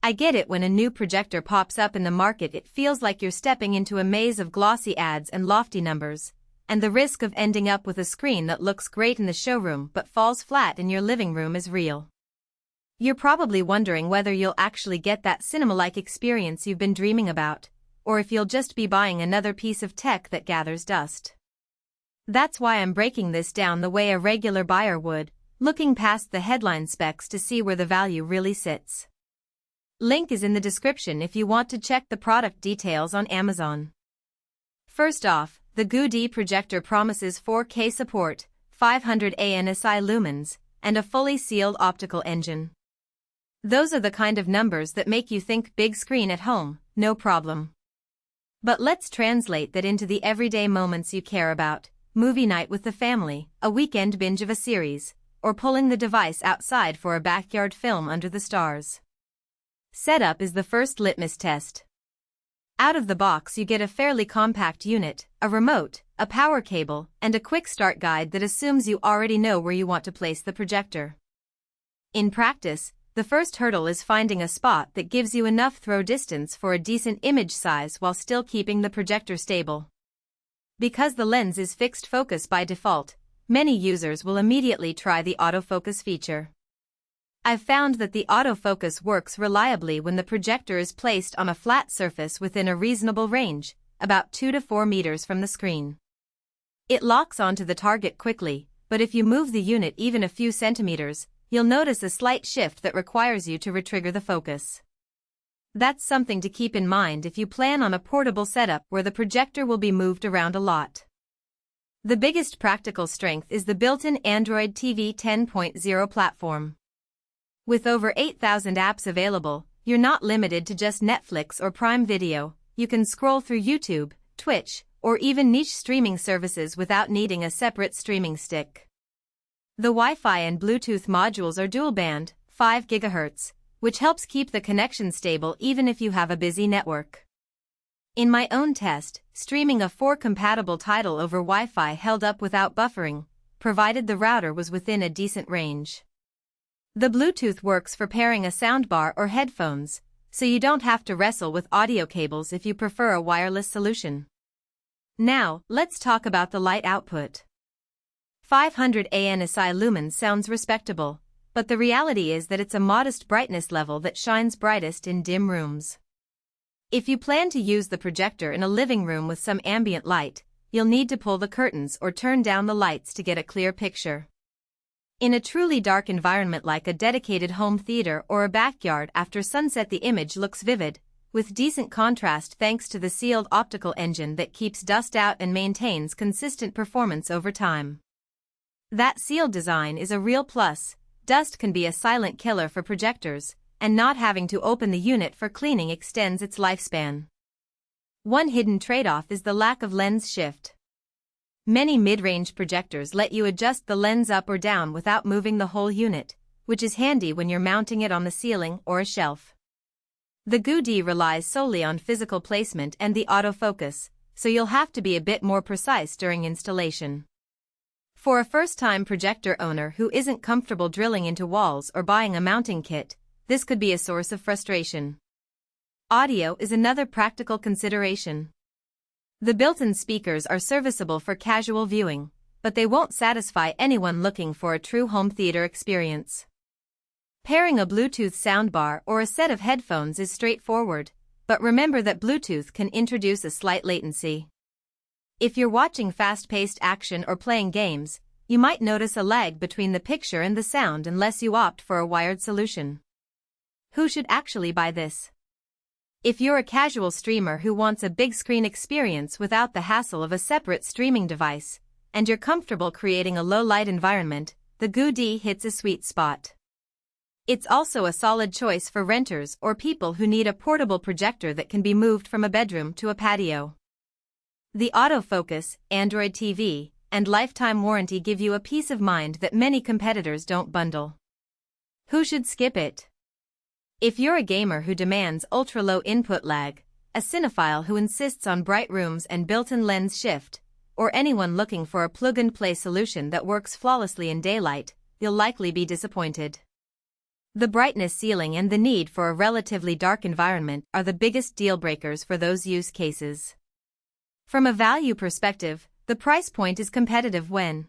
I get it. When a new projector pops up in the market, it feels like you're stepping into a maze of glossy ads and lofty numbers, and the risk of ending up with a screen that looks great in the showroom but falls flat in your living room is real. You're probably wondering whether you'll actually get that cinema-like experience you've been dreaming about, or if you'll just be buying another piece of tech that gathers dust. That's why I'm breaking this down the way a regular buyer would, looking past the headline specs to see where the value really sits. Link is in the description if you want to check the product details on Amazon. First off, the GooDee Projector promises 4K support, 500 ANSI lumens, and a fully sealed optical engine. Those are the kind of numbers that make you think big screen at home, no problem. But let's translate that into the everyday moments you care about: movie night with the family, a weekend binge of a series, or pulling the device outside for a backyard film under the stars. Setup is the first litmus test. Out of the box you get a fairly compact unit, a remote, a power cable, and a quick start guide that assumes you already know where you want to place the projector. In practice, the first hurdle is finding a spot that gives you enough throw distance for a decent image size while still keeping the projector stable. Because the lens is fixed focus by default, many users will immediately try the autofocus feature. I've found that the autofocus works reliably when the projector is placed on a flat surface within a reasonable range, about 2 to 4 meters from the screen. It locks onto the target quickly, but if you move the unit even a few centimeters, you'll notice a slight shift that requires you to retrigger the focus. That's something to keep in mind if you plan on a portable setup where the projector will be moved around a lot. The biggest practical strength is the built-in Android TV 10.0 platform. With over 8,000 apps available, you're not limited to just Netflix or Prime Video. You can scroll through YouTube, Twitch, or even niche streaming services without needing a separate streaming stick. The Wi-Fi and Bluetooth modules are dual-band, 5 GHz, which helps keep the connection stable even if you have a busy network. In my own test, streaming a 4-compatible title over Wi-Fi held up without buffering, provided the router was within a decent range. The Bluetooth works for pairing a soundbar or headphones, so you don't have to wrestle with audio cables if you prefer a wireless solution. Now, let's talk about the light output. 500 ANSI lumens sounds respectable, but the reality is that it's a modest brightness level that shines brightest in dim rooms. If you plan to use the projector in a living room with some ambient light, you'll need to pull the curtains or turn down the lights to get a clear picture. In a truly dark environment like a dedicated home theater or a backyard after sunset, the image looks vivid, with decent contrast thanks to the sealed optical engine that keeps dust out and maintains consistent performance over time. That sealed design is a real plus. Dust can be a silent killer for projectors, and not having to open the unit for cleaning extends its lifespan. One hidden trade-off is the lack of lens shift. Many mid-range projectors let you adjust the lens up or down without moving the whole unit, which is handy when you're mounting it on the ceiling or a shelf. The GooDee relies solely on physical placement and the autofocus, so you'll have to be a bit more precise during installation. For a first-time projector owner who isn't comfortable drilling into walls or buying a mounting kit, this could be a source of frustration. Audio is another practical consideration. The built-in speakers are serviceable for casual viewing, but they won't satisfy anyone looking for a true home theater experience. Pairing a Bluetooth soundbar or a set of headphones is straightforward, but remember that Bluetooth can introduce a slight latency. If you're watching fast-paced action or playing games, you might notice a lag between the picture and the sound unless you opt for a wired solution. Who should actually buy this? If you're a casual streamer who wants a big screen experience without the hassle of a separate streaming device, and you're comfortable creating a low-light environment, the GooDee hits a sweet spot. It's also a solid choice for renters or people who need a portable projector that can be moved from a bedroom to a patio. The autofocus, Android TV, and lifetime warranty give you a peace of mind that many competitors don't bundle. Who should skip it? If you're a gamer who demands ultra-low input lag, a cinephile who insists on bright rooms and built-in lens shift, or anyone looking for a plug-and-play solution that works flawlessly in daylight, you'll likely be disappointed. The brightness ceiling and the need for a relatively dark environment are the biggest deal breakers for those use cases. From a value perspective, the price point is competitive when